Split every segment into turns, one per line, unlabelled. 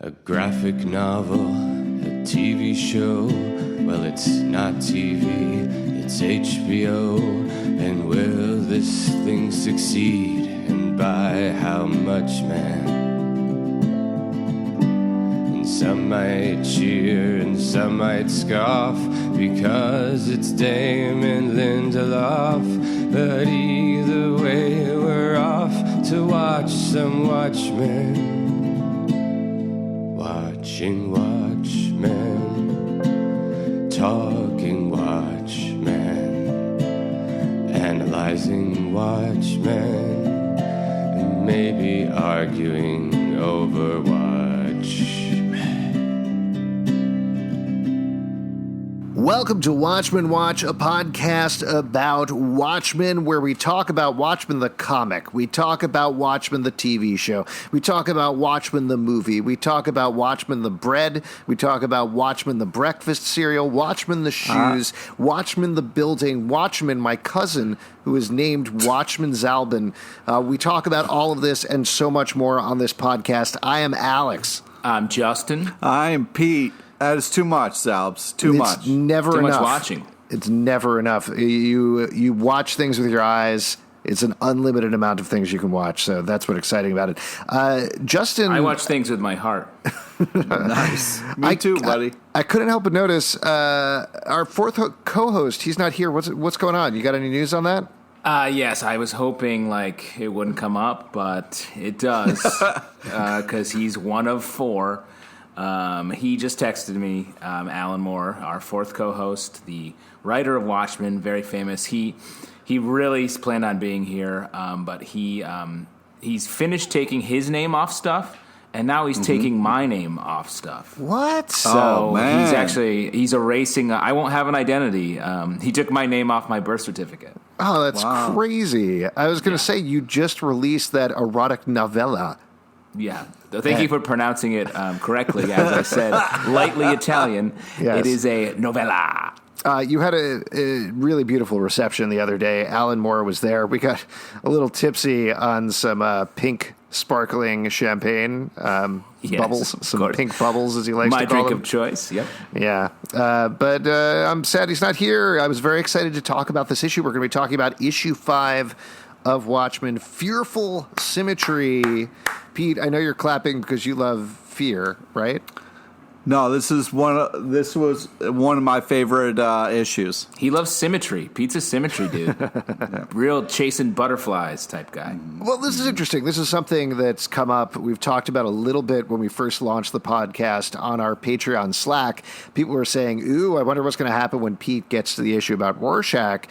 A graphic novel, a TV show. Well, it's not TV, it's HBO. And will this thing succeed? And by how much, man? And some might cheer and some might scoff because it's Damon Lindelof. But either way, we're off to watch some Watchmen. Watching Watchmen, talking Watchmen, analyzing Watchmen, and maybe arguing over Watchmen.
Welcome to Watchmen Watch, a podcast about Watchmen, where we talk about Watchmen the comic, we talk about Watchmen the TV show, we talk about Watchmen the movie, we talk about Watchmen the bread, we talk about Watchmen the breakfast cereal, Watchmen the shoes, Watchmen the building, Watchmen, my cousin, who is named Watchmen Zalbin. We talk about all of this and so much more on this podcast. I am Alex.
I'm Justin.
I am Pete. That is too much, Zalbs. Too much.
It's never
Too
enough.
much watching.
It's never enough. You watch things with your eyes. It's an unlimited amount of things you can watch. So that's what's exciting about it. Justin,
I watch things with my heart.
Nice. Me too, buddy.
I couldn't help but notice our fourth co-host. He's not here. What's going on? You got any news on that?
Yes, I was hoping it wouldn't come up, but it does because he's one of four. He just texted me, Alan Moore, our fourth co-host, the writer of Watchmen, very famous. He really planned on being here, but he's finished taking his name off stuff, and now he's taking my name off stuff.
What?
So he's erasing. I won't have an identity. He took my name off my birth certificate.
Oh, that's crazy. I was going to say, you just released that erotic novella.
Yeah. Thank you for pronouncing it correctly. As I said, lightly Italian.
Yes.
It is a novella.
You had a really beautiful reception the other day. Alan Moore was there. We got a little tipsy on some pink sparkling champagne bubbles, some pink bubbles, as he likes to call them.
My drink of choice, yep.
Yeah. But I'm sad he's not here. I was very excited to talk about this issue. We're going to be talking about issue 5 of Watchmen, Fearful Symmetry. Pete, I know you're clapping because you love fear, right?
No, this was one of my favorite issues.
He loves symmetry. Pete's a symmetry dude. Real chasing butterflies type guy.
Well, this is interesting. This is something that's come up. We've talked about a little bit when we first launched the podcast on our Patreon Slack. People were saying, ooh, I wonder what's going to happen when Pete gets to the issue about Rorschach.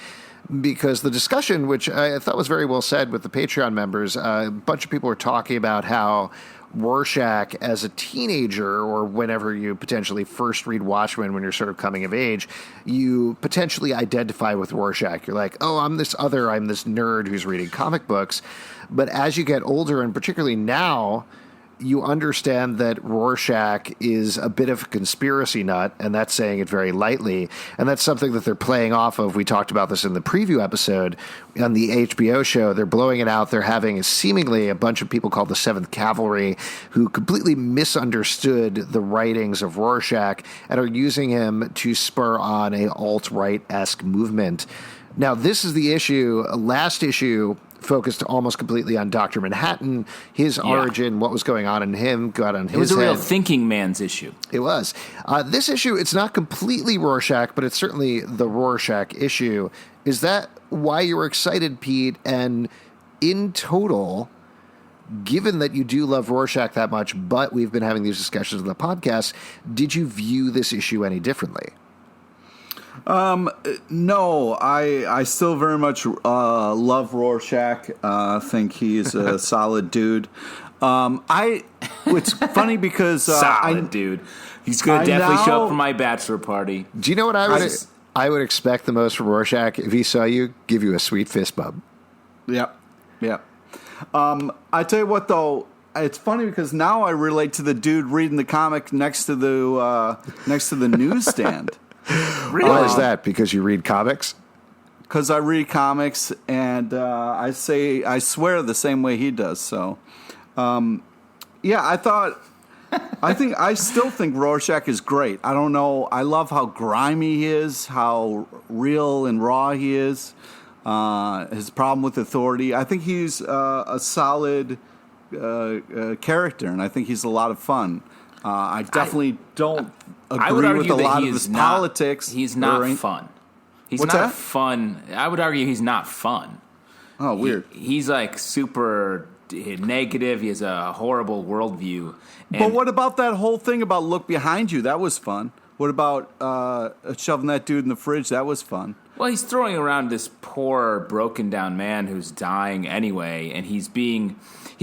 Because the discussion, which I thought was very well said with the Patreon members, a bunch of people were talking about how Rorschach as a teenager, or whenever you potentially first read Watchmen when you're sort of coming of age, you potentially identify with Rorschach. You're like, oh, I'm this nerd who's reading comic books. But as you get older, and particularly now, you understand that Rorschach is a bit of a conspiracy nut, and that's saying it very lightly. And that's something that they're playing off of. We talked about this in the preview episode on the HBO show. They're blowing it out. They're having seemingly a bunch of people called the 7th Cavalry who completely misunderstood the writings of Rorschach and are using him to spur on a alt-right-esque movement. Now, this is the issue. Last issue focused almost completely on Dr. Manhattan, his origin, what was going on in him, got on his head.
It was a real thinking man's issue.
It was. This issue, it's not completely Rorschach, but it's certainly the Rorschach issue. Is that why you were excited, Pete? And in total, given that you do love Rorschach that much, but we've been having these discussions on the podcast, did you view this issue any differently?
No, I still very much love Rorschach. Think he's a solid dude. It's funny because
dude. He's going to definitely show up for my bachelor party.
Do you know what I would expect the most from Rorschach? If he saw you, give you a sweet fist bump.
Yep. I tell you what, though. It's funny because now I relate to the dude reading the comic next to the newsstand.
Really? Why is that? Because you read comics?
Because I read comics, and I swear the same way he does. So, I thought I still think Rorschach is great. I don't know. I love how grimy he is, how real and raw he is. His problem with authority. I think he's a solid character, and I think he's a lot of fun. I definitely don't agree with a lot of his politics.
He's not fun. He's
What's
not
that?
fun. I would argue he's not fun.
Oh, weird.
He's like super negative. He has a horrible worldview.
But what about that whole thing about look behind you? That was fun. What about shoving that dude in the fridge? That was fun.
Well, he's throwing around this poor, broken down man who's dying anyway, and he's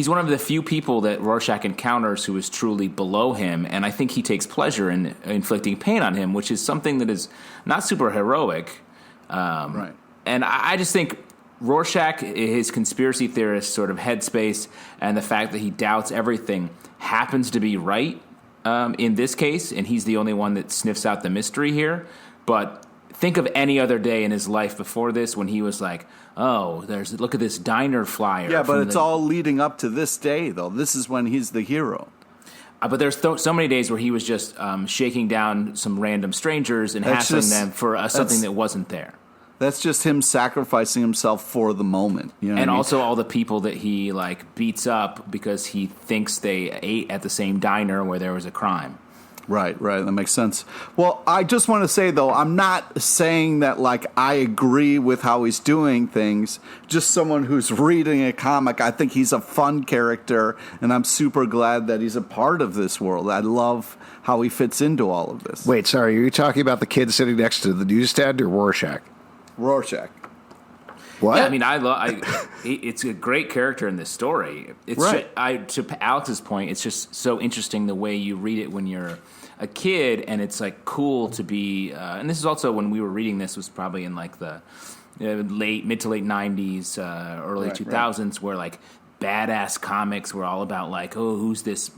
one of the few people that Rorschach encounters who is truly below him, and I think he takes pleasure in inflicting pain on him, which is something that is not super heroic.
Right.
And I just think Rorschach, his conspiracy theorist sort of headspace, and the fact that he doubts everything happens to be right in this case, and he's the only one that sniffs out the mystery here. But think of any other day in his life before this when he was like, oh, look at this diner flyer.
Yeah, but it's all leading up to this day, though. This is when he's the hero.
But there's so many days where he was just shaking down some random strangers and hassling them for something that wasn't there.
That's just him sacrificing himself for the moment. You know
and also all the people that he like beats up because he thinks they ate at the same diner where there was a crime.
Right. That makes sense. Well, I just want to say, though, I'm not saying that, like, I agree with how he's doing things. Just someone who's reading a comic, I think he's a fun character, and I'm super glad that he's a part of this world. I love how he fits into all of this.
Wait, sorry, are you talking about the kid sitting next to the newsstand or Rorschach?
Rorschach.
What?
Yeah, I mean, it's a great character in this story. It's
right.
To Alex's point, it's just so interesting the way you read it when you're a kid, and it's like cool to be. And this is also when we were reading this was probably in like the mid to late 90s, early 2000s, where like badass comics were all about like, oh, who's this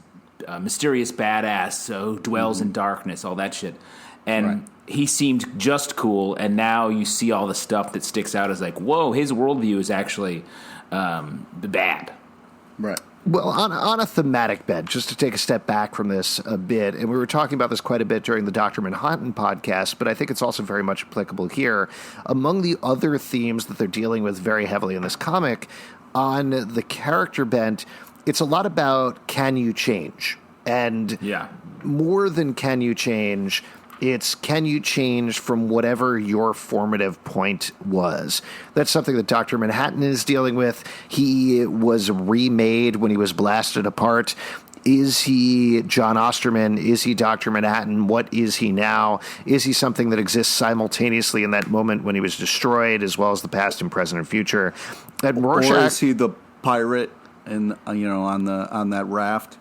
mysterious badass who dwells in darkness, all that shit, and. He seemed just cool, and now you see all the stuff that sticks out as like, whoa, his worldview is actually bad.
Right.
Well, on a thematic bent, just to take a step back from this a bit, and we were talking about this quite a bit during the Dr. Manhattan podcast, but I think it's also very much applicable here. Among the other themes that they're dealing with very heavily in this comic, on the character bent, it's a lot about can you change? And more than can you change, it's can you change from whatever your formative point was? That's something that Dr. Manhattan is dealing with. He was remade when he was blasted apart. Is he John Osterman? Is he Dr. Manhattan? What is he now? Is he something that exists simultaneously in that moment when he was destroyed, as well as the past and present and future? And Rorschach,
or is he the pirate and on that raft?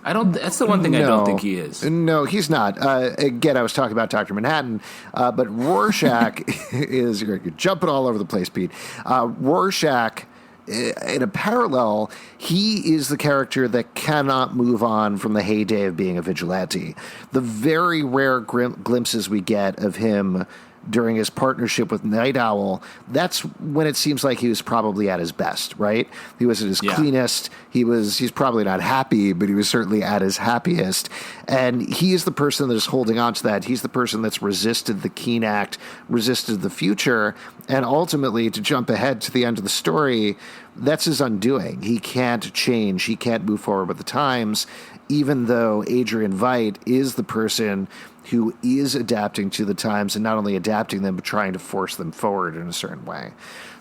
That's the one thing I don't think he is.
No, he's not. Again, I was talking about Dr. Manhattan, but Rorschach is, you're jumping all over the place, Pete. Rorschach, in a parallel, he is the character that cannot move on from the heyday of being a vigilante. The very rare glimpses we get of him during his partnership with Night Owl, that's when it seems like he was probably at his best, right? He was at his cleanest. He's probably not happy, but he was certainly at his happiest. And he is the person that is holding on to that. He's the person that's resisted the Keen Act, resisted the future, and ultimately, to jump ahead to the end of the story, that's his undoing. He can't change. He can't move forward with the times, even though Adrian Veidt is the person who is adapting to the times, and not only adapting them, but trying to force them forward in a certain way.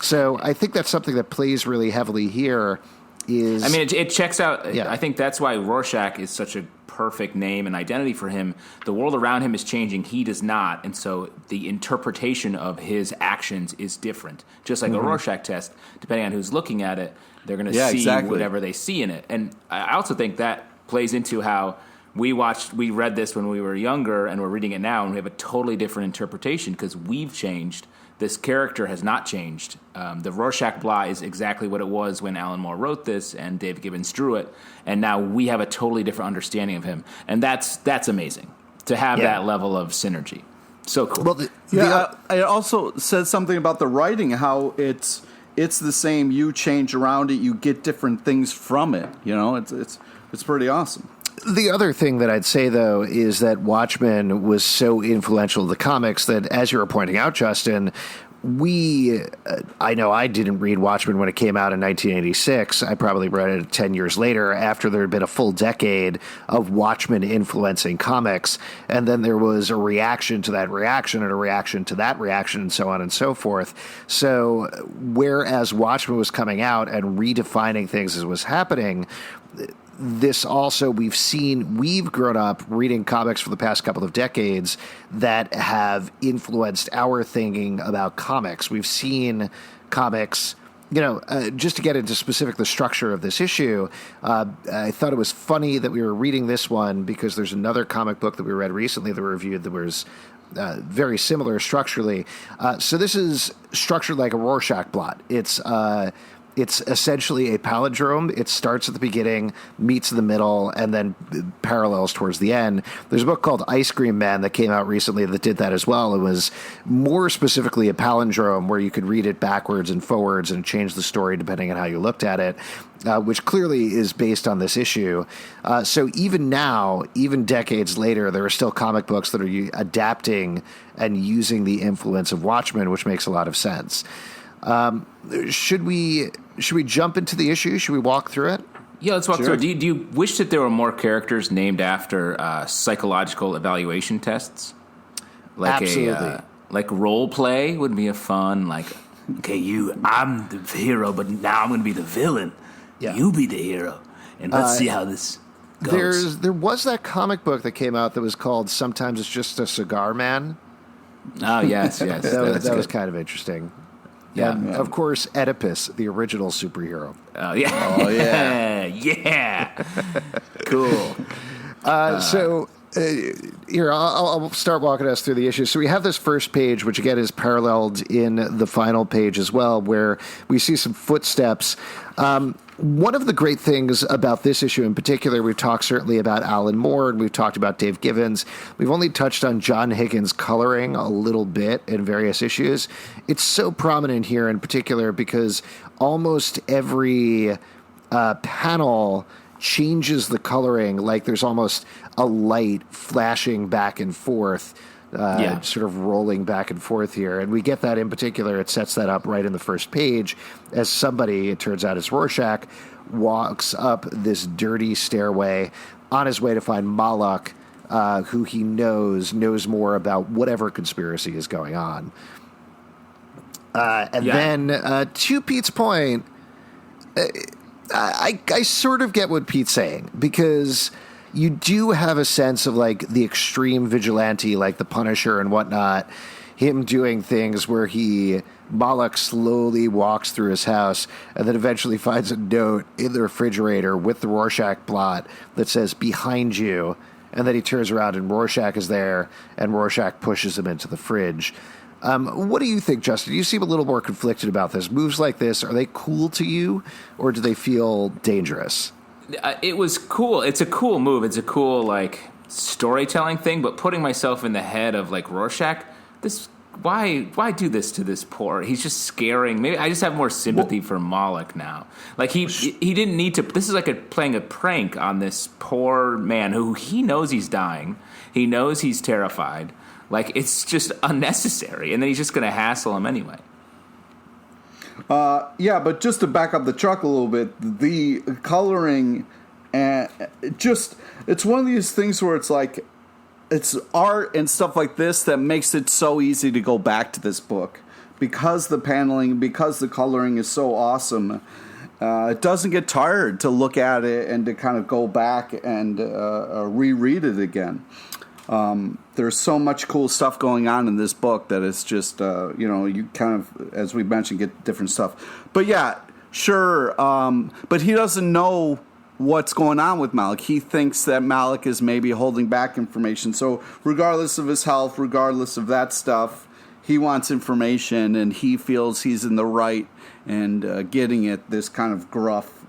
So I think that's something that plays really heavily here. I mean,
it checks out.
Yeah.
I think that's why Rorschach is such a perfect name and identity for him. The world around him is changing. He does not. And so the interpretation of his actions is different. Just like a Rorschach test, depending on who's looking at it, they're going to see whatever they see in it. And I also think that plays into how we read this when we were younger, and we're reading it now, and we have a totally different interpretation because we've changed. This character has not changed. The Rorschach Blah is exactly what it was when Alan Moore wrote this and David Gibbons drew it, and now we have a totally different understanding of him, and that's amazing to have that level of synergy. So cool.
Well,
it also says something about the writing, how it's the same. You change around it, you get different things from it. It's pretty awesome.
The other thing that I'd say, though, is that Watchmen was so influential to the comics that, as you were pointing out, Justin, I know I didn't read Watchmen when it came out in 1986. I probably read it 10 years later after there had been a full decade of Watchmen influencing comics. And then there was a reaction to that reaction and a reaction to that reaction and so on and so forth. So whereas Watchmen was coming out and redefining things as was happening, this also we've grown up reading comics for the past couple of decades that have influenced our thinking about comics. We've seen comics, just to get into specific the structure of this issue, I thought it was funny that we were reading this one because there's another comic book that we read recently that we reviewed that was very similar structurally. So this is structured like a Rorschach blot. It's essentially a palindrome. It starts at the beginning, meets in the middle, and then parallels towards the end. There's a book called Ice Cream Man that came out recently that did that as well. It was more specifically a palindrome where you could read it backwards and forwards and change the story depending on how you looked at it, which clearly is based on this issue. So even now, even decades later, there are still comic books that are adapting and using the influence of Watchmen, which makes a lot of sense. Should we jump into the issue? Should we walk through it?
Yeah, let's walk through it. Do you wish that there were more characters named after psychological evaluation tests?
Absolutely.
Like role play would be a fun, okay, I'm the hero, but now I'm going to be the villain.
Yeah.
You be the hero. And let's see how this goes.
There was that comic book that came out that was called Sometimes It's Just a Cigar Man.
Oh, yes.
that was kind of interesting.
Yeah.
Of course, Oedipus, the original superhero.
Oh, yeah.
Oh, yeah.
Yeah. Cool.
Here, I'll start walking us through the issue. So we have this first page, which again is paralleled in the final page as well, where we see some footsteps. One of the great things about this issue in particular, we've talked certainly about Alan Moore and we've talked about Dave Gibbons. We've only touched on John Higgins' coloring a little bit in various issues. It's so prominent here in particular because almost every panel changes the coloring, like there's almost a light flashing back and forth, sort of rolling back and forth here. And we get that in particular. It sets that up right in the first page as somebody, it turns out is Rorschach, walks up this dirty stairway on his way to find Moloch, who he knows more about whatever conspiracy is going on. Then to Pete's point, I sort of get what Pete's saying, because you do have a sense of like the extreme vigilante, like the Punisher and whatnot, him doing things where Moloch slowly walks through his house and then eventually finds a note in the refrigerator with the Rorschach blot that says "behind you," and then he turns around and Rorschach is there and Rorschach pushes him into the fridge. What do you think, Justin? You seem a little more conflicted about this. Moves like this, are they cool to you, or do they feel dangerous?
It was cool. It's a cool move. It's a cool, storytelling thing, but putting myself in the head of, Rorschach, why do this to this poor? He's just scaring. Maybe I just have more sympathy for Moloch now. He didn't need to. This is playing a prank on this poor man who he knows he's dying. He knows he's terrified. It's just unnecessary. And then he's just going to hassle him anyway.
But just to back up the truck a little bit, the coloring, it's one of these things where it's art and stuff like this that makes it so easy to go back to this book. Because the paneling, because the coloring is so awesome, it doesn't get tired to look at it and to kind of go back and reread it again. There's so much cool stuff going on in this book that it's just, you kind of, as we mentioned, get different stuff. But yeah, sure. But he doesn't know what's going on with Moloch. He thinks that Moloch is maybe holding back information. So regardless of his health, regardless of that stuff, he wants information and he feels he's in the right and getting it this kind of gruff,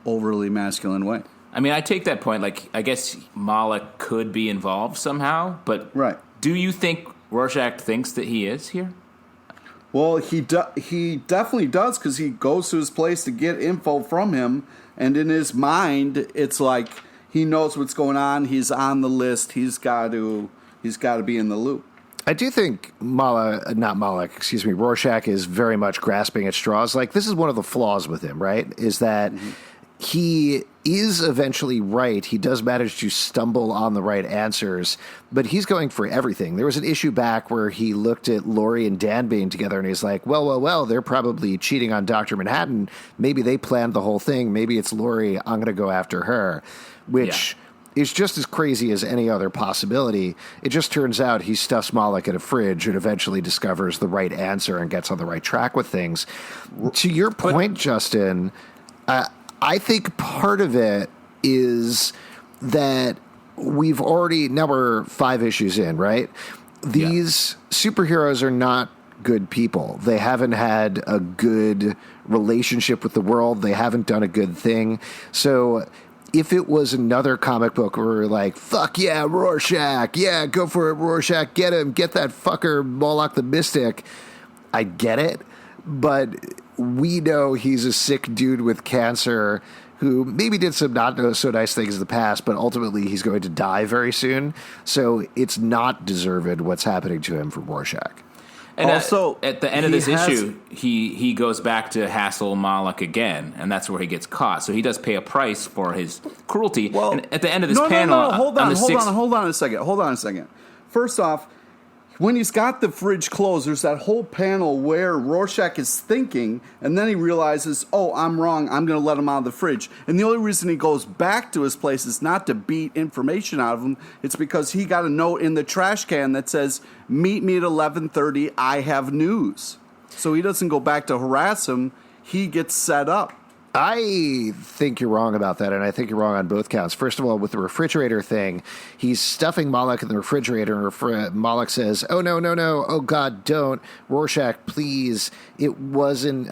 overly masculine way.
I mean, I take that point. I guess Moloch could be involved somehow, but
right.
Do you think Rorschach thinks that he is here?
Well, he definitely does, because he goes to his place to get info from him And in his mind, it's like he knows what's going on. He's on the list. He's got to be in the loop.
I do think Rorschach is very much grasping at straws. Like, this is one of the flaws with him, right? Is that he is eventually right. He does manage to stumble on the right answers, but he's going for everything. There was an issue back where he looked at Laurie and Dan being together, and he's like, well, they're probably cheating on Dr. Manhattan. Maybe they planned the whole thing. Maybe it's Laurie. I'm going to go after her, which... is just as crazy as any other possibility. It just turns out he stuffs Moloch in a fridge and eventually discovers the right answer and gets on the right track with things. To your point, Justin, I think part of it is that now we're 5 issues in, right? These superheroes are not good people. They haven't had a good relationship with the world. They haven't done a good thing. So if it was another comic book where we're like, fuck yeah, Rorschach, yeah, go for it, Rorschach, get him, get that fucker Moloch the Mystic, I get it, but we know he's a sick dude with cancer who maybe did some not so nice things in the past, but ultimately he's going to die very soon, so it's not deserved what's happening to him from Rorschach.
And also, at the end of this issue, he goes back to hassle Moloch again, and that's where he gets caught. So he does pay a price for his cruelty. Well, and at the end of this panel,
hold on a second. First off, when he's got the fridge closed, there's that whole panel where Rorschach is thinking, and then he realizes, oh, I'm wrong, I'm going to let him out of the fridge. And the only reason he goes back to his place is not to beat information out of him. It's because he got a note in the trash can that says, meet me at 11:30, I have news. So he doesn't go back to harass him. He gets set up.
I think you're wrong about that, and I think you're wrong on both counts. First of all, with the refrigerator thing, he's stuffing Moloch in the refrigerator, and Moloch says, oh, no, oh, God, don't. Rorschach, please, it wasn't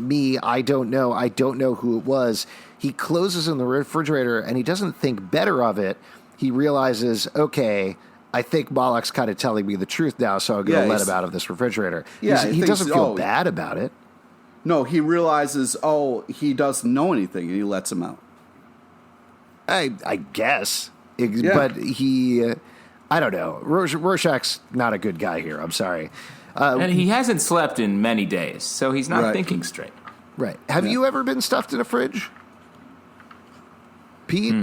me, I don't know who it was. He closes in the refrigerator, and he doesn't think better of it. He realizes, okay, I think Moloch's kind of telling me the truth now, so I'm going to let him out of this refrigerator. He doesn't feel bad about it.
No, he realizes, he doesn't know anything, and he lets him out.
I guess. But I don't know. Rorschach's not a good guy here. I'm sorry.
And he hasn't slept in many days, so he's not thinking straight.
Right. Have you ever been stuffed in a fridge? Pete?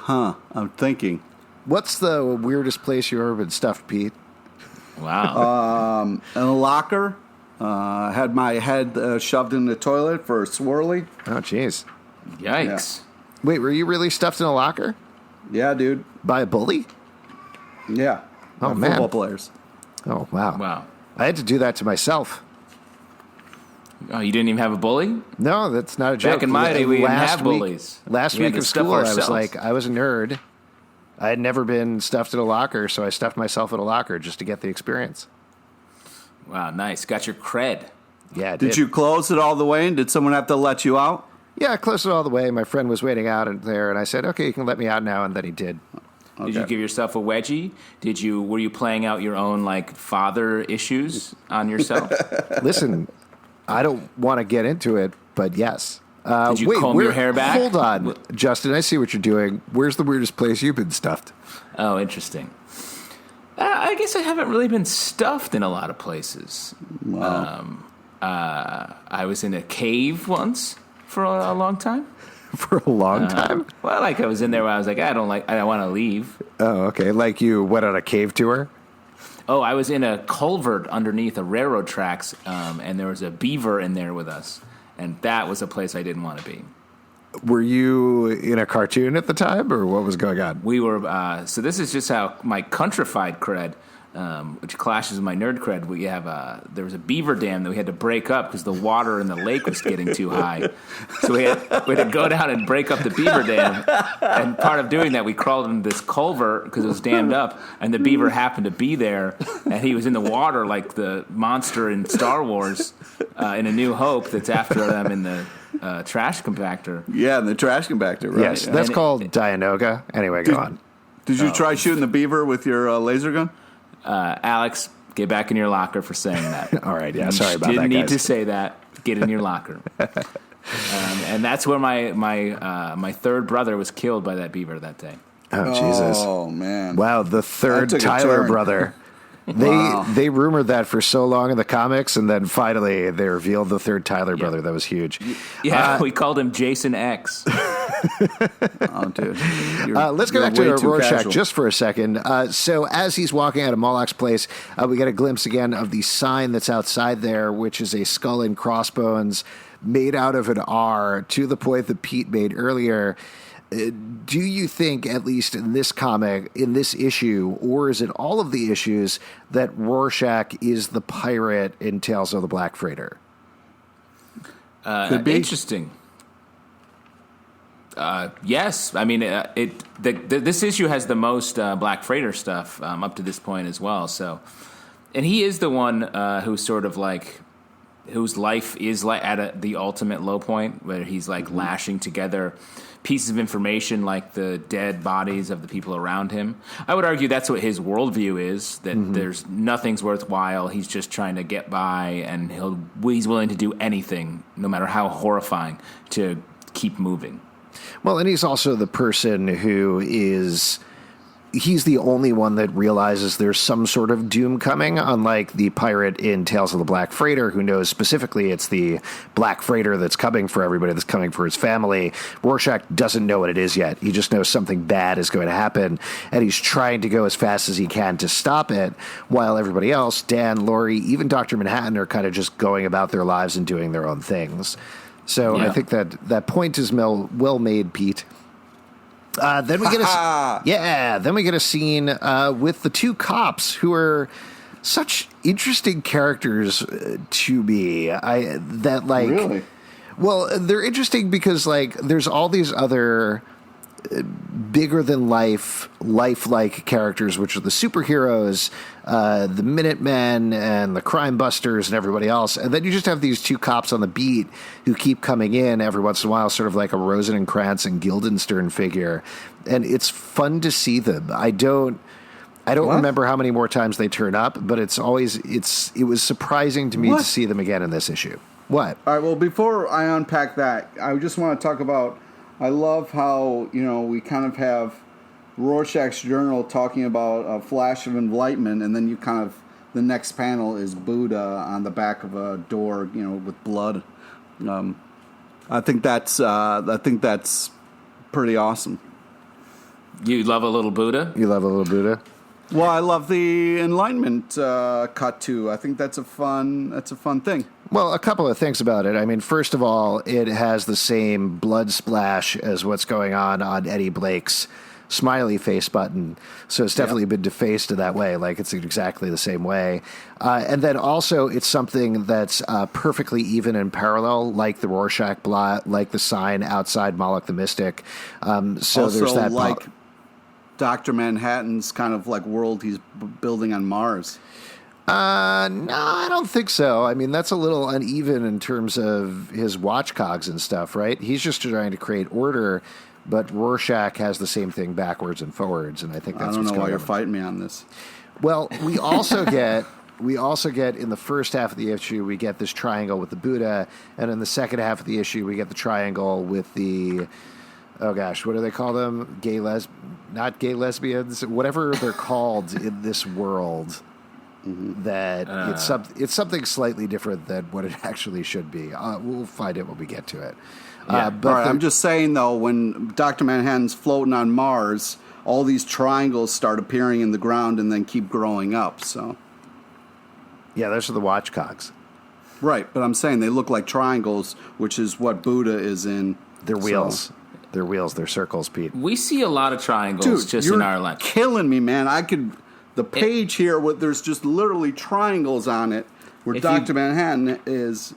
I'm thinking.
What's the weirdest place you've ever been stuffed, Pete?
Wow.
In a locker. Had my head shoved in the toilet for a swirly.
Oh, jeez.
Yikes.
Yeah. Wait, were you really stuffed in a locker?
Yeah, dude.
By a bully?
Yeah.
Oh, man.
Football players.
Oh, wow.
Wow.
I had to do that to myself.
Oh, you didn't even have a bully?
No, that's not a joke.
Back in my day, we didn't have bullies.
Last week of school, I was like, I was a nerd. I had never been stuffed in a locker, so I stuffed myself in a locker just to get the experience.
Wow, nice. Got your cred.
Yeah,
Did you close it all the way, and did someone have to let you out?
Yeah, I closed it all the way. My friend was waiting out there, and I said, okay, you can let me out now, and then he did.
Okay. Did you give yourself a wedgie? Were you playing out your own, father issues on yourself?
Listen, I don't want to get into it, but yes.
Did you comb your hair back?
Hold on, Justin, I see what you're doing. Where's the weirdest place you've been stuffed?
Oh, interesting. I guess I haven't really been stuffed in a lot of places.
Wow.
I was in a cave once for a long time.
For a long time?
Well, I was in there where I was like, I don't want to leave.
Oh, okay. Like you went on a cave tour?
Oh, I was in a culvert underneath a railroad tracks, and there was a beaver in there with us, and that was a place I didn't want to be.
Were you in a cartoon at the time, or what was going on?
We were, so this is just how my countrified cred, which clashes with my nerd cred, there was a beaver dam that we had to break up because the water in the lake was getting too high. So we had to go down and break up the beaver dam. And part of doing that, we crawled into this culvert because it was dammed up, and the beaver happened to be there, and he was in the water like the monster in Star Wars in A New Hope that's after them in the trash compactor.
Yeah, in the trash compactor, right?
Yes, that's called Dianoga. Anyway, go on.
Did you try shooting the beaver with your laser gun?
Alex, get back in your locker for saying that.
All right, yeah, sorry about that,
Didn't need
guys.
to say that. Get in your locker. And that's where my third brother was killed by that beaver that day.
Oh, Jesus.
Oh, man.
Wow, the third
That took a
Tyler
turn.
brother. They rumored that for so long in the comics, and then finally they revealed the third Tyler brother. That was huge.
Yeah, we called him Jason X.
Oh, dude.
Let's go back to Rorschach just for a second. So as he's walking out of Moloch's place, we get a glimpse again of the sign that's outside there, which is a skull and crossbones made out of an R, to the point that Pete made earlier. Do you think, at least in this comic, in this issue, or is it all of the issues, that Rorschach is the pirate in Tales of the Black Freighter?
Could be.
Interesting. Yes, I mean this issue has the most Black Freighter stuff up to this point as well. So, and he is the one who's sort of like whose life is like at the ultimate low point, where he's like lashing together pieces of information like the dead bodies of the people around him. I would argue that's what his worldview is, that there's nothing's worthwhile. He's just trying to get by, and he's willing to do anything, no matter how horrifying, to keep moving.
Well, and he's also the person who he's the only one that realizes there's some sort of doom coming, unlike the pirate in Tales of the Black Freighter, who knows specifically it's the Black Freighter that's coming for everybody, that's coming for his family. Rorschach doesn't know what it is yet. He just knows something bad is going to happen, and he's trying to go as fast as he can to stop it, while everybody else, Dan, Laurie, even Dr. Manhattan, are kind of just going about their lives and doing their own things. So I think that point is well made, Pete. Then we get a scene with the two cops, who are such interesting characters to me.
Really?
Well, they're interesting because like there's all these other bigger than lifelike characters, which are the superheroes, the Minutemen and the Crime Busters and everybody else. And then you just have these two cops on the beat who keep coming in every once in a while, sort of like a Rosencrantz and Guildenstern figure. And it's fun to see them. I don't remember how many more times they turn up, but it was surprising to me to see them again in this issue. What?
All right, well, before I unpack that, I just want to talk about, I love how, we kind of have Rorschach's journal talking about a flash of enlightenment, and then the next panel is Buddha on the back of a door, with blood. I think that's pretty awesome.
You love a little Buddha?
You love a little Buddha?
Well, I love the enlightenment cut too. I think that's a fun thing.
Well, a couple of things about it. I mean, first of all, it has the same blood splash as what's going on Eddie Blake's smiley face button. So it's definitely been defaced in that way. Like, it's exactly the same way. And then also, it's something that's perfectly even and parallel, like the Rorschach blot, like the sign outside Moloch the Mystic. So
also,
there's that.
Like Dr. Manhattan's kind of like world he's building on Mars.
No, I don't think so. I mean, that's a little uneven in terms of his watch cogs and stuff, right? He's just trying to create order, but Rorschach has the same thing backwards and forwards, and I think that's what's going on.
I don't know why you're fighting me on this.
Well, we also get in the first half of the issue, we get this triangle with the Buddha, and in the second half of the issue, we get the triangle with the, oh gosh, what do they call them? Not gay lesbians, whatever they're called in this world. That it's something slightly different than what it actually should be. We'll find it when we get to it. But
all right, I'm just saying, though, when Dr. Manhattan's floating on Mars, all these triangles start appearing in the ground and then keep growing up. So,
yeah, those are the watch cogs.
Right, but I'm saying they look like triangles, which is what Buddha is in.
They're wheels. So. They're wheels. They're circles, Pete.
We see a lot of triangles just in our life.
Killing me, man. The page here, there's just literally triangles on it, where Dr. Manhattan is.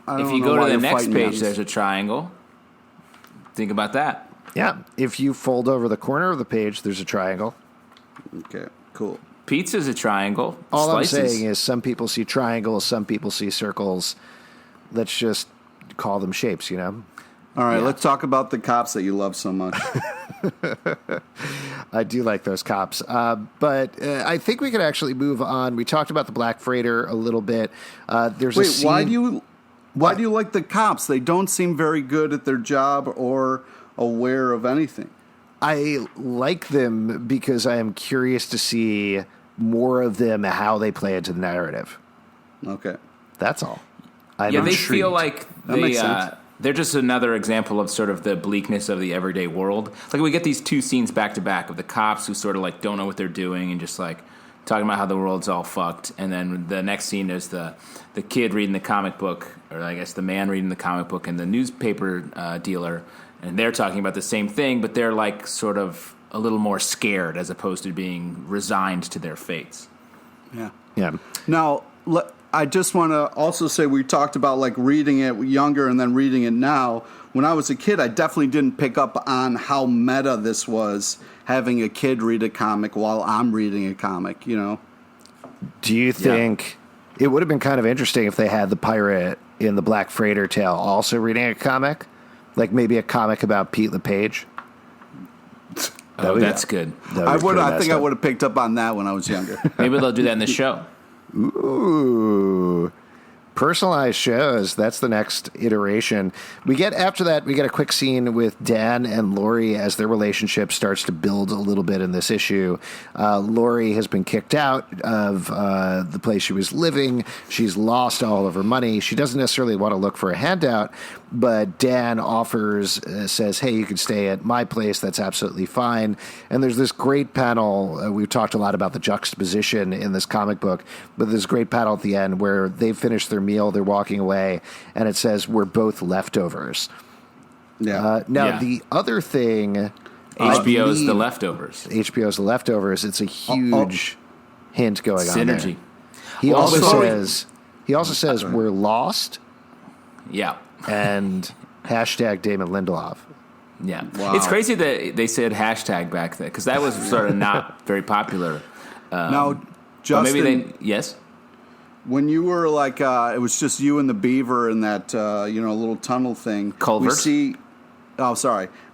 If you go to the next page, there's a triangle. Think about that.
Yeah. If you fold over the corner of the page, there's a triangle.
Okay, cool.
Pizza's a triangle.
All
Slices.
I'm saying is some people see triangles, some people see circles. Let's just call them shapes,
All right, let's talk about the cops that you love so much.
I do like those cops. But I think we could actually move on. We talked about the Black Freighter a little bit. There's a scene.
Why do you like the cops? They don't seem very good at their job or aware of anything.
I like them because I am curious to see more of them, how they play into the narrative.
Okay.
That's all.
They feel like
makes sense.
they're just another example of sort of the bleakness of the everyday world. Like we get these two scenes back to back of the cops who sort of like don't know what they're doing and just like talking about how the world's all fucked. And then the next scene is the kid reading the comic book, or I guess the man reading the comic book, and the newspaper dealer. And they're talking about the same thing, but they're like sort of a little more scared as opposed to being resigned to their fates.
Yeah.
Yeah.
Now, I just want to also say we talked about like reading it younger and then reading it now. When I was a kid, I definitely didn't pick up on how meta this was, having a kid read a comic while I'm reading a comic, you know?
Do you think it would have been kind of interesting if they had the pirate in the Black Freighter tale also reading a comic? Like maybe a comic about Pete LePage?
That's good.
I think I would have picked up on that when I was younger.
Maybe they'll do that in the show.
Ooh. Personalized shows. That's the next iteration. After that, we get a quick scene with Dan and Lori as their relationship starts to build a little bit in this issue. Lori has been kicked out of the place she was living. She's lost all of her money. She doesn't necessarily want to look for a handout, but Dan says, hey, you can stay at my place. That's absolutely fine. And there's this great panel. We've talked a lot about the juxtaposition in this comic book, but there's a great panel at the end where they've finished their meal, they're walking away, and it says, we're both leftovers.
Yeah.
The other thing...
HBO's The Leftovers.
HBO's The Leftovers. It's a huge hint going on there.
Synergy.
He also says, we're lost.
Yeah.
And hashtag Damon Lindelof.
Yeah.
Wow.
It's crazy that they said hashtag back then, because that was sort of not very popular.
Now, Justin...
Yes?
When you were like, it was just you and the beaver in that, little tunnel thing.
Culvert?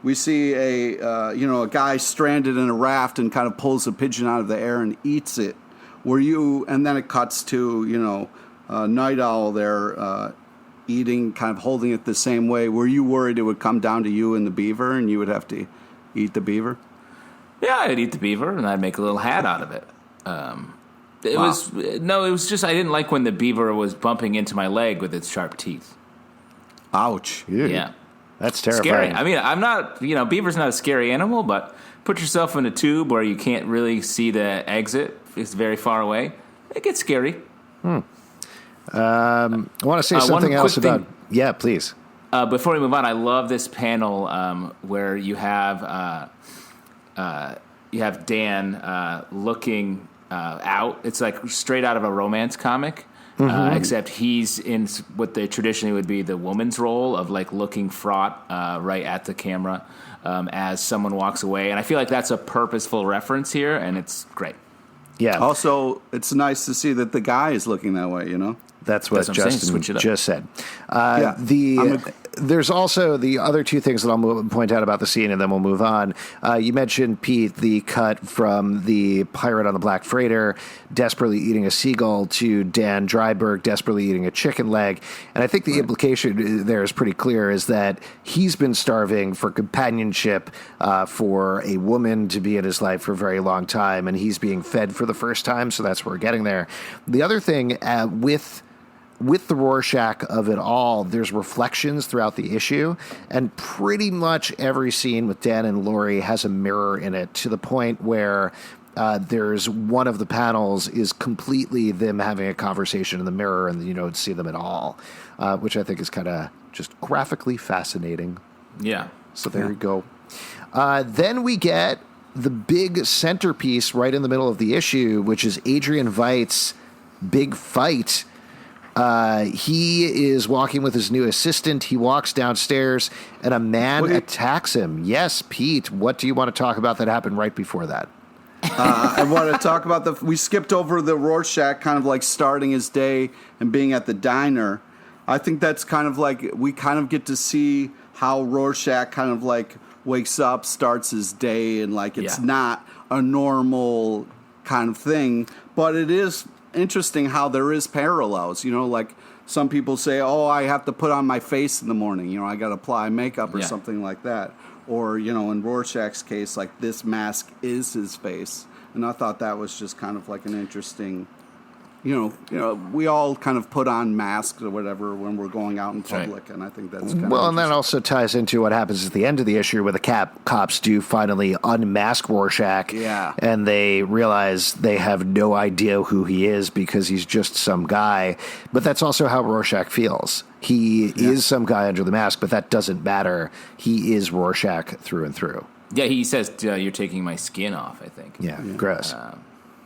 We see a guy stranded in a raft and kind of pulls a pigeon out of the air and eats it. And then it cuts to, Night Owl there eating, kind of holding it the same way. Were you worried it would come down to you and the beaver and you would have to eat the beaver?
Yeah, I'd eat the beaver and I'd make a little hat out of it. It was just I didn't like when the beaver was bumping into my leg with its sharp teeth.
Ouch.
Yeah.
That's terrifying.
Scary. I mean, I'm not, beaver's not a scary animal, but put yourself in a tube where you can't really see the exit. It's very far away. It gets scary.
I want to say something else about... Yeah, please.
Before we move on, I love this panel where you have Dan looking out. It's like straight out of a romance comic, except he's in what they traditionally would be the woman's role of like looking fraught right at the camera as someone walks away. And I feel like that's a purposeful reference here, and it's great.
Yeah.
Also, it's nice to see that the guy is looking that way,
That's what Justin just said.
Yeah.
There's also the other two things that I'll point out about the scene, and then we'll move on. You mentioned, Pete, the cut from the pirate on the Black Freighter desperately eating a seagull to Dan Dryberg desperately eating a chicken leg. And I think the implication there is pretty clear, is that he's been starving for companionship, for a woman to be in his life for a very long time, and he's being fed for the first time, so that's where we're getting there. The other thing with the Rorschach of it all, there's reflections throughout the issue, and pretty much every scene with Dan and Lori has a mirror in it, to the point where there's one of the panels is completely them having a conversation in the mirror, and you don't see them at all, which I think is kind of just graphically fascinating.
Yeah.
So there you go. Then we get the big centerpiece right in the middle of the issue, which is Adrian Veidt's big fight. He is walking with his new assistant. He walks downstairs, and a man attacks him. Yes, Pete, what do you want to talk about that happened right before that?
I want to talk about we skipped over the Rorschach kind of like starting his day and being at the diner. I think that's kind of like, we kind of get to see how Rorschach kind of like wakes up, starts his day, and like it's not a normal kind of thing, but it is interesting how there is parallels, like some people say, oh, I have to put on my face in the morning. I got to apply makeup or something like that. Or, in Rorschach's case, like this mask is his face. And I thought that was just kind of like an interesting, we all kind of put on masks or whatever when we're going out in public. Right. And I think that's kind of
and that also ties into what happens at the end of the issue where the cops do finally unmask Rorschach.
Yeah.
And they realize they have no idea who he is because he's just some guy. But that's also how Rorschach feels. He is some guy under the mask, but that doesn't matter. He is Rorschach through and through.
Yeah, he says, you're taking my skin off, I think.
Yeah. Gross.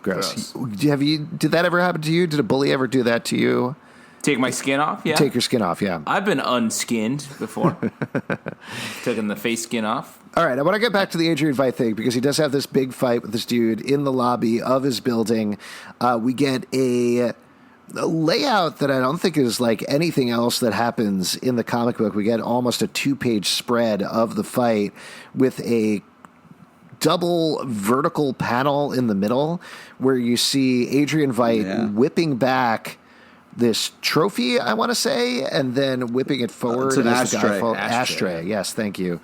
Gross. Did that ever happen to you? Did a bully ever do that to you?
Take my skin off? Yeah.
Take your skin off, yeah.
I've been unskinned before. Taking the face skin off.
All right, I want to get back to the Adrian Veidt thing because he does have this big fight with this dude in the lobby of his building. We get a layout that I don't think is like anything else that happens in the comic book. We get almost a 2-page spread of the fight with a double vertical panel in the middle where you see Adrian Veidt whipping back this trophy, I want to say, and then whipping it forward.
It's an ashtray.
Ashtray, yes, thank you.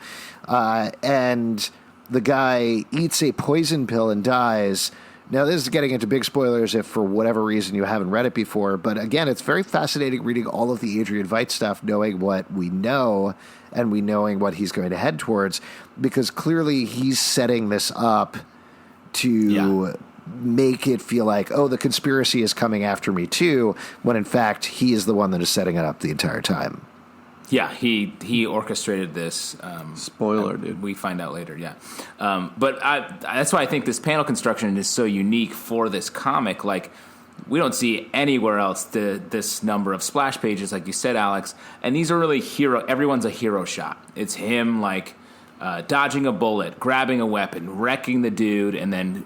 And the guy eats a poison pill and dies. Now, this is getting into big spoilers if for whatever reason you haven't read it before. But again, it's very fascinating reading all of the Adrian Veidt stuff, knowing what we know and knowing what he's going to head towards, because clearly he's setting this up to make it feel like, oh, the conspiracy is coming after me too, when in fact he is the one that is setting it up the entire time.
Yeah, he orchestrated this.
Spoiler, dude.
We find out later, yeah. But that's why I think this panel construction is so unique for this comic. Like, we don't see anywhere else this number of splash pages, like you said, Alex. And these are really everyone's a hero shot. It's him, like, dodging a bullet, grabbing a weapon, wrecking the dude, and then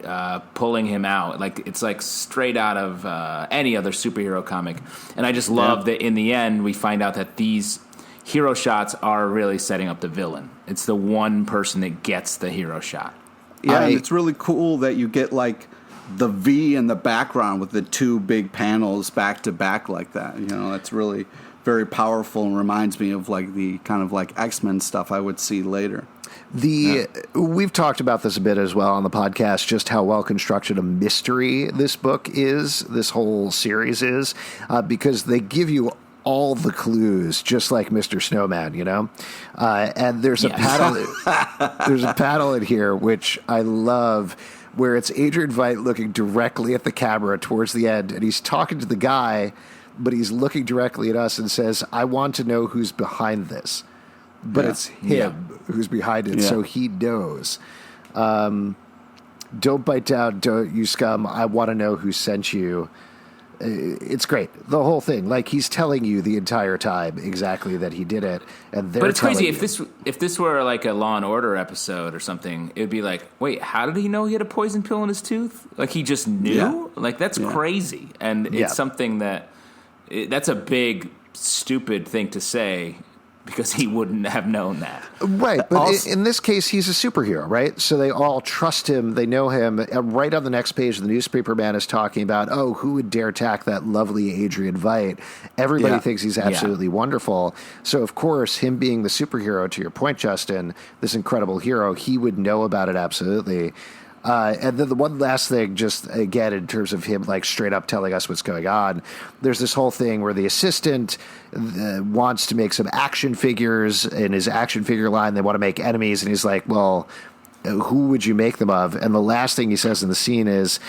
pulling him out. Like, it's like straight out of any other superhero comic. And I just love that in the end we find out that these hero shots are really setting up the villain. It's the one person that gets the hero shot.
Yeah, and it's really cool that you get like the V in the background with the two big panels back to back like that. That's really very powerful and reminds me of like the kind of like X-Men stuff I would see later.
We've talked about this a bit as well on the podcast, just how well constructed a mystery this book is, this whole series is, because they give you all the clues, just like Mr. Snowman, and there's a panel. There's a panel in here which I love, where it's Adrian Veidt looking directly at the camera towards the end, and he's talking to the guy, but he's looking directly at us and says, "I want to know who's behind this," but it's him who's behind it, so he knows. Don't bite down, don't you scum. I want to know who sent you. It's great. The whole thing, like he's telling you the entire time exactly that he did it, and but it's crazy
if this were like a Law and Order episode or something, it'd be like, wait, how did he know he had a poison pill in his tooth? Like he just knew? Like that's crazy, and it's something that's a big stupid thing to say. Because he wouldn't have known that.
Right, but also, in this case, he's a superhero, right? So they all trust him, they know him. Right on the next page, the newspaper man is talking about, oh, who would dare attack that lovely Adrian Veidt? Everybody thinks he's absolutely wonderful. So, of course, him being the superhero, to your point, Justin, this incredible hero, he would know about it absolutely. And then the one last thing, just again, in terms of him like straight up telling us what's going on, there's this whole thing where the assistant wants to make some action figures in his action figure line. They want to make enemies. And he's like, well, who would you make them of? And the last thing he says in the scene is,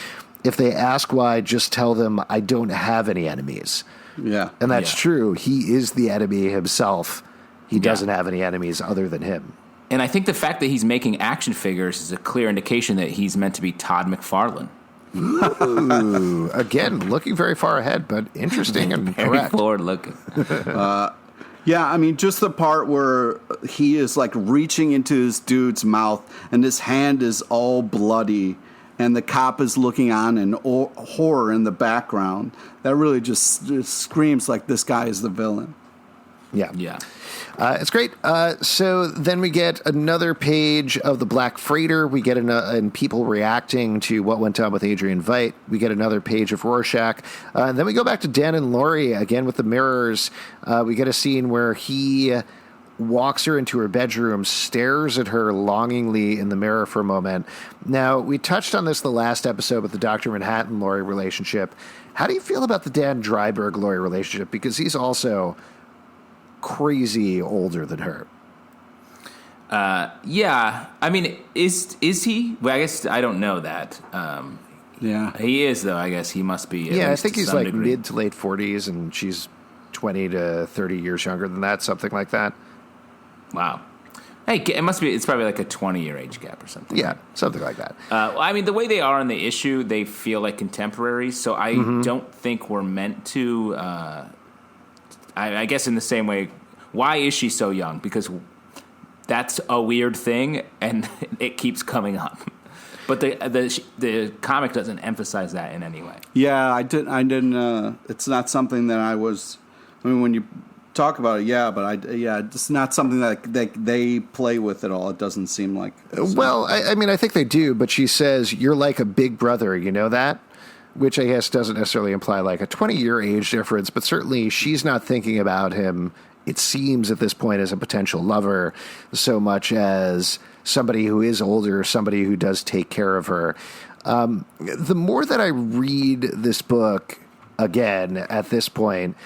if they ask why, just tell them I don't have any enemies.
Yeah.
And that's true. He is the enemy himself. He doesn't have any enemies other than him.
And I think the fact that he's making action figures is a clear indication that he's meant to be Todd McFarlane.
Ooh, again, looking very far ahead, but interesting and
very
correct.
Forward looking.
Yeah, I mean, just the part where he is like reaching into this dude's mouth and his hand is all bloody and the cop is looking on in horror in the background. That really just screams like this guy is the villain.
Yeah.
Yeah.
It's great. So then we get another page of the Black Freighter. We get and people reacting to what went on with Adrian Veidt. We get another page of Rorschach. And then we go back to Dan and Laurie again with the mirrors. We get a scene where he walks her into her bedroom, stares at her longingly in the mirror for a moment. Now, we touched on this the last episode with the Dr. Manhattan-Laurie relationship. How do you feel about the Dan Dreiberg-Laurie relationship? Because he's also crazy older than her.
Yeah. I mean, is he? Well, I guess I don't know that.
Yeah.
He is, though. I guess he must be.
Yeah, I think
to
he's
some
like
degree.
mid to late 40s, and she's 20 to 30 years younger than that, something like that.
Wow. Hey, it must be. It's probably like a 20-year age gap or something.
Yeah, something like that.
I mean, the way they are on the issue, they feel like contemporaries. So I don't think we're meant to. I guess in the same way, why is she so young? Because that's a weird thing, and it keeps coming up. But the comic doesn't emphasize that in any way.
Yeah, I didn't. It's not something that I was. I mean, when you talk about it, it's not something that they play with at all. It doesn't seem like.
Well, I mean, I think they do, but she says, "You're like a big brother," you know that? Which I guess doesn't necessarily imply like a 20-year age difference, but certainly she's not thinking about him, it seems at this point, as a potential lover so much as somebody who is older, somebody who does take care of her. The more that I read this book again at this point,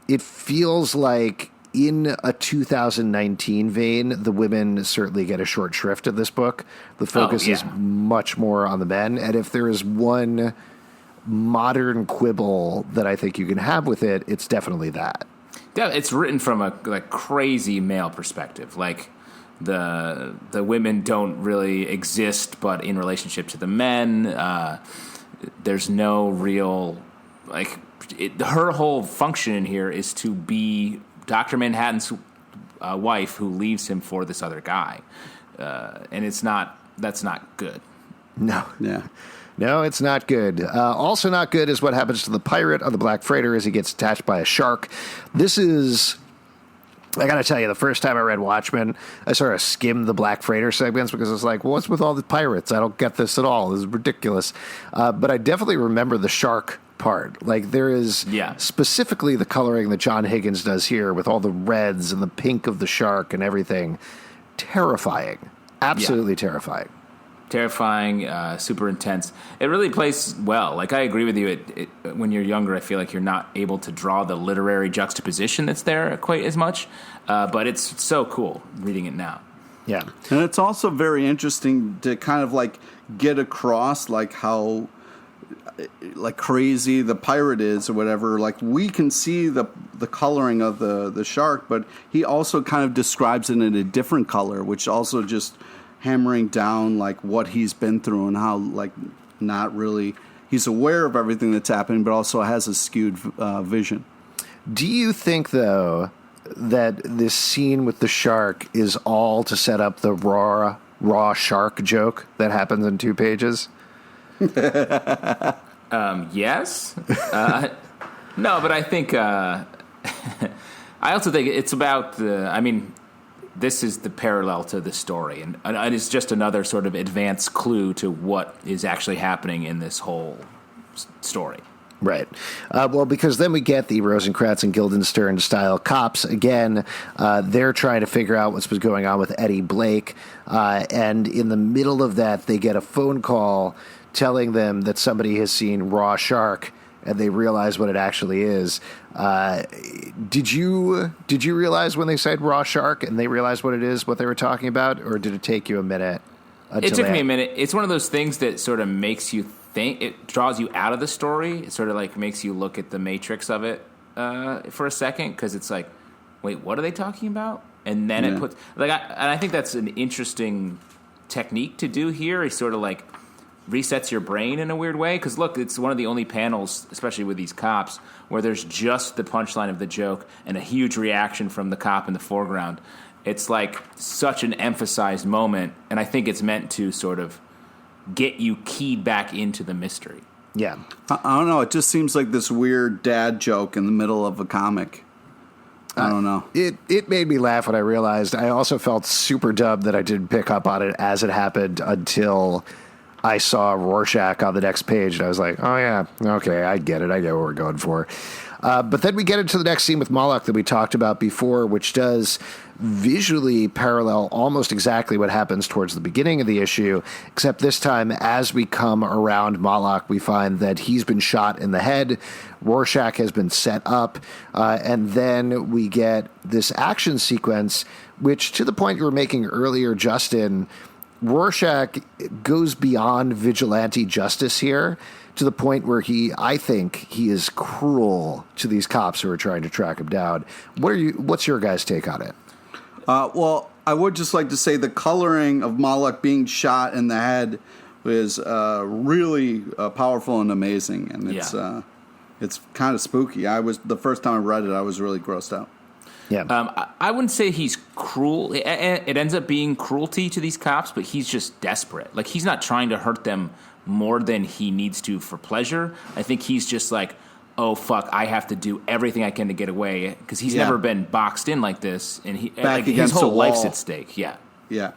it feels like in a 2019 vein, the women certainly get a short shrift of this book. The focus is much more on the men. And if there is one modern quibble that I think you can have with it, it's definitely that.
Yeah, it's written from a crazy male perspective. Like the women don't really exist, but in relationship to the men, there's no real her whole function in here is to be Dr. Manhattan's wife who leaves him for this other guy, and that's not good.
No.
Yeah.
No, it's not good. Also not good is what happens to the pirate on the Black Freighter as he gets attached by a shark. This is, I got to tell you, the first time I read Watchmen, I sort of skimmed the Black Freighter segments because it's like, well, what's with all the pirates? I don't get this at all. This is ridiculous. But I definitely remember the shark part. Like there is specifically the coloring that John Higgins does here with all the reds and the pink of the shark and everything. Terrifying. Absolutely terrifying.
Terrifying, super intense. It really plays well. Like, I agree with you. When you're younger, I feel like you're not able to draw the literary juxtaposition that's there quite as much. But it's so cool reading it now.
Yeah.
And it's also very interesting to kind of like get across like how like crazy the pirate is or whatever. Like we can see the coloring of the shark, but he also kind of describes it in a different color, which also just hammering down like what he's been through and how like not really he's aware of everything that's happening, but also has a skewed vision.
Do you think though that this scene with the shark is all to set up the raw shark joke that happens in 2 pages?
Yes. No, but I think I also think it's about this is the parallel to the story, and it's just another sort of advanced clue to what is actually happening in this whole story.
Right. Well, because then we get the Rosencrantz and Guildenstern style cops again. They're trying to figure out what's going on with Eddie Blake. And in the middle of that, they get a phone call telling them that somebody has seen raw shark, and they realize what it actually is. Did you realize when they said raw shark and they realized what it is, what they were talking about, or did it take you a minute?
It took me a minute. It's one of those things that sort of makes you think. It draws you out of the story. It sort of like makes you look at the matrix of it for a second, because it's like, wait, what are they talking about? And then it puts I think that's an interesting technique to do here. Is sort of like resets your brain in a weird way, because look, it's one of the only panels, especially with these cops, where there's just the punchline of the joke and a huge reaction from the cop in the foreground. It's like such an emphasized moment, and I think it's meant to sort of get you keyed back into the mystery.
Yeah.
I don't know, it just seems like this weird dad joke in the middle of a comic. I don't know.
It made me laugh when I realized. I also felt super dumb that I didn't pick up on it as it happened until I saw Rorschach on the next page, and I was like, oh, yeah, okay, I get it. I get what we're going for. But then we get into the next scene with Moloch that we talked about before, which does visually parallel almost exactly what happens towards the beginning of the issue, except this time, as we come around Moloch, we find that he's been shot in the head, Rorschach has been set up, and then we get this action sequence, which, to the point you were making earlier, Justin, Rorschach goes beyond vigilante justice here to the point where I think he is cruel to these cops who are trying to track him down. What's your guys' take on it?
Well, I would just like to say the coloring of Moloch being shot in the head was really powerful and amazing, and it's kind of spooky. The first time I read it, I was really grossed out.
Yeah.
I wouldn't say he's cruel. It ends up being cruelty to these cops, but he's just desperate. Like, he's not trying to hurt them more than he needs to for pleasure. I think he's just like, oh, fuck, I have to do everything I can to get away, because he's never been boxed in like this, and his whole life's at stake. Yeah.
Yeah.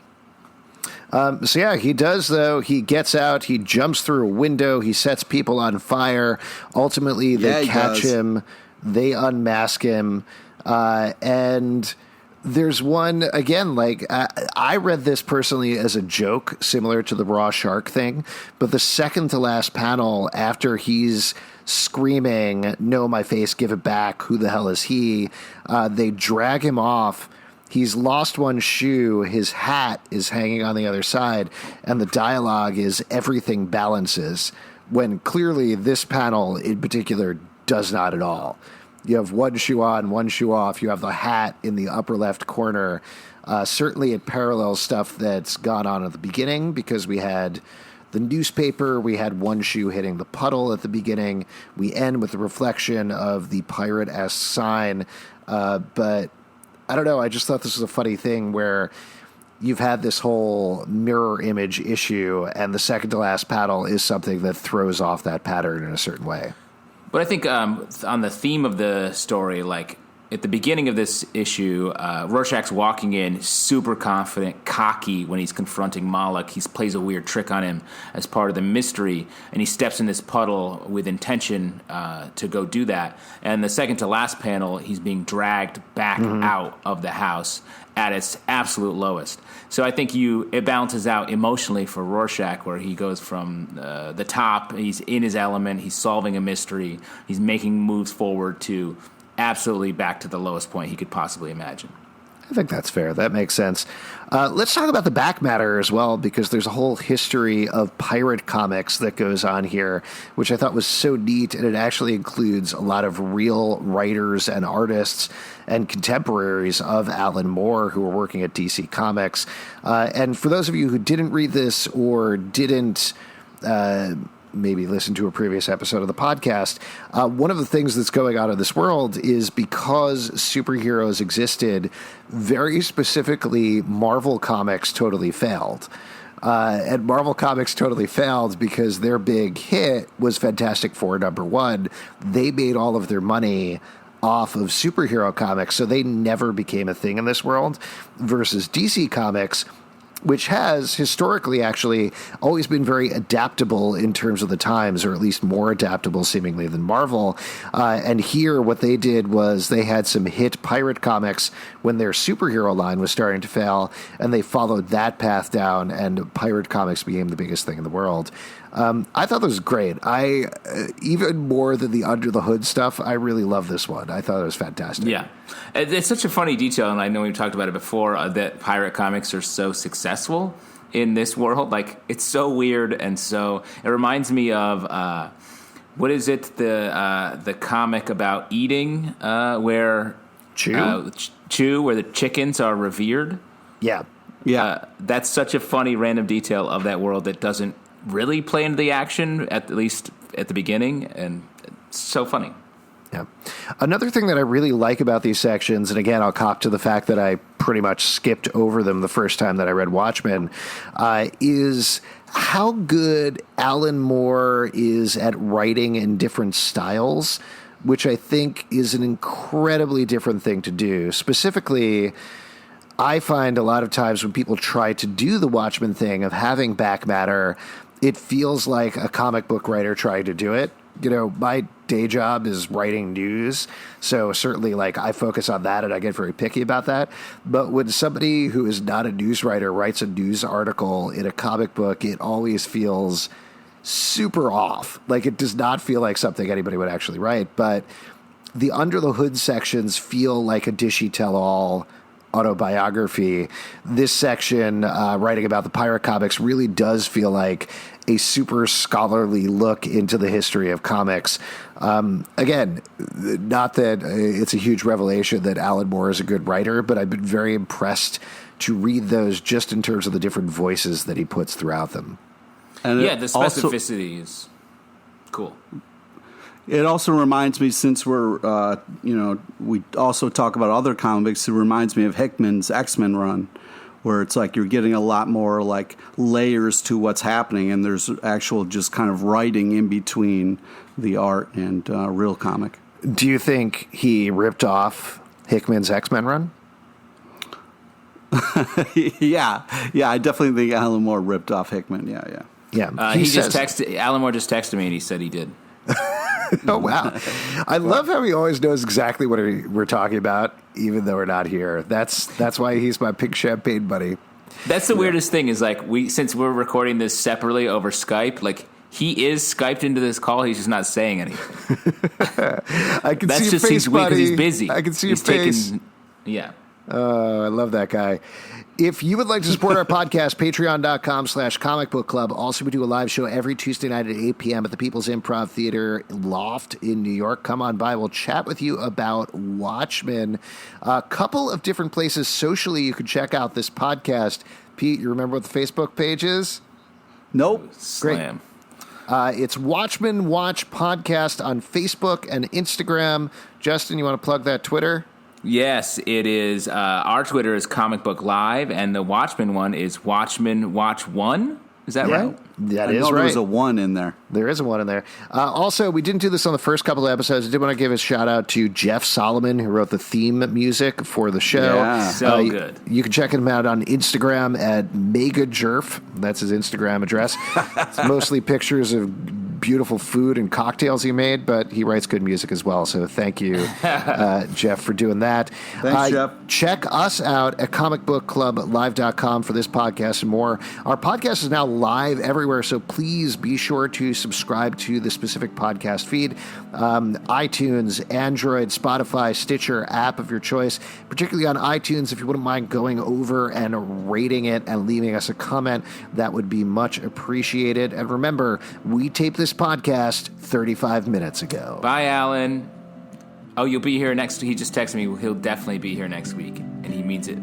So he does, though. He gets out, he jumps through a window, he sets people on fire. Ultimately, they catch him, they unmask him, and there's one, again, like, I read this personally as a joke, similar to the raw shark thing, but the second to last panel, after he's screaming, "No, my face, give it back, who the hell is he?" They drag him off. He's lost one shoe, his hat is hanging on the other side, and the dialogue is everything balances, when clearly this panel in particular does not at all. You have one shoe on, one shoe off. You have the hat in the upper left corner. Certainly it parallels stuff that's gone on at the beginning, because we had the newspaper, we had one shoe hitting the puddle at the beginning. We end with the reflection of the pirate-esque sign. But I don't know, I just thought this was a funny thing where you've had this whole mirror image issue, and the second to last panel is something that throws off that pattern in a certain way.
But I think on the theme of the story, like at the beginning of this issue, Rorschach's walking in super confident, cocky when he's confronting Moloch. He plays a weird trick on him as part of the mystery, and he steps in this puddle with intention to go do that. And the second to last panel, he's being dragged back out of the house at its absolute lowest. So I think it balances out emotionally for Rorschach, where he goes from the top, he's in his element, he's solving a mystery, he's making moves forward, to absolutely back to the lowest point he could possibly imagine.
I think that's fair. That makes sense. Let's talk about the back matter as well, because there's a whole history of pirate comics that goes on here, which I thought was so neat, and it actually includes a lot of real writers and artists and contemporaries of Alan Moore who were working at DC Comics. And for those of you who didn't read this or didn't maybe listen to a previous episode of the podcast, one of the things that's going on in this world is, because superheroes existed, very specifically, Marvel Comics totally failed. And Marvel Comics totally failed because their big hit was Fantastic Four #1. They made all of their money off of superhero comics, so they never became a thing in this world, versus DC Comics, which has historically actually always been very adaptable in terms of the times, or at least more adaptable seemingly than Marvel. And here what they did was they had some hit pirate comics when their superhero line was starting to fail, and they followed that path down, and pirate comics became the biggest thing in the world. I thought this was great. Even more than the under the hood stuff, I really love this one. I thought it was fantastic.
Yeah. It's such a funny detail, and I know we've talked about it before, that pirate comics are so successful in this world. Like, it's so weird, and so it reminds me of what is it, the comic about eating, where Chew, where the chickens are revered.
Yeah.
That's such a funny random detail of that world that doesn't really play into the action, at least at the beginning, and it's so funny.
Yeah. Another thing that I really like about these sections, and again, I'll cop to the fact that I pretty much skipped over them the first time that I read Watchmen, is how good Alan Moore is at writing in different styles, which I think is an incredibly different thing to do. Specifically, I find a lot of times when people try to do the Watchmen thing of having back matter, it feels like a comic book writer trying to do it. You know, my day job is writing news, so certainly like I focus on that and I get very picky about that. But when somebody who is not a news writer writes a news article in a comic book, it always feels super off. Like it does not feel like something anybody would actually write. But the under the hood sections feel like a dishy tell-all autobiography. This section, writing about the pirate comics, really does feel like a super scholarly look into the history of comics. Again, not that it's a huge revelation that Alan Moore is a good writer, but I've been very impressed to read those just in terms of the different voices that he puts throughout them.
And yeah, the specificity is cool.
It also reminds me, since we're, we also talk about other comics, it reminds me of Hickman's X-Men run, where it's like you're getting a lot more like layers to what's happening, and there's actual just kind of writing in between the art and real comic.
Do you think he ripped off Hickman's X-Men run?
Yeah, I definitely think Alan Moore ripped off Hickman. Yeah.
Alan Moore just texted me and he said he did.
Oh, wow. I love how he always knows exactly what we're talking about, even though we're not here. That's why he's my pink champagne buddy.
That's the weirdest thing is like since we're recording this separately over Skype, like he is Skyped into this call. He's just not saying anything.
I can see your face, buddy.
Because he's busy.
I can see your face.
Yeah.
Oh, I love that guy. If you would like to support our podcast, patreon.com/Comic Book Club. Also, we do a live show every Tuesday night at 8 p.m. at the People's Improv Theater Loft in New York. Come on by. We'll chat with you about Watchmen. A couple of different places socially you can check out this podcast. Pete, you remember what the Facebook page is?
Nope.
Slam.
Great. It's Watchmen Watch Podcast on Facebook and Instagram. Justin, you want to plug that Twitter?
Yes, it is. Our Twitter is Comic Book Live, and the Watchmen one is Watchmen Watch 1. Is that right?
That is right.
There's a 1 in there.
There is a 1 in there. Also, we didn't do this on the first couple of episodes. I did want to give a shout out to Jeff Solomon, who wrote the theme music for the show.
Yeah.
So good.
You can check him out on Instagram at MegaJerf. That's his Instagram address. It's mostly pictures of beautiful food and cocktails he made, but he writes good music as well. So thank you, Jeff, for doing that.
Thanks, Jeff.
Check us out at comicbookclublive.com for this podcast and more. Our podcast is now live everywhere, so please be sure to subscribe to the specific podcast feed. iTunes, Android, Spotify, Stitcher, app of your choice. Particularly on iTunes, if you wouldn't mind going over and rating it and leaving us a comment, that would be much appreciated. And remember, we taped this podcast 35 minutes ago.
Bye, Alan. Oh, you'll be here next. He just texted me. He'll definitely be here next week, and he means it.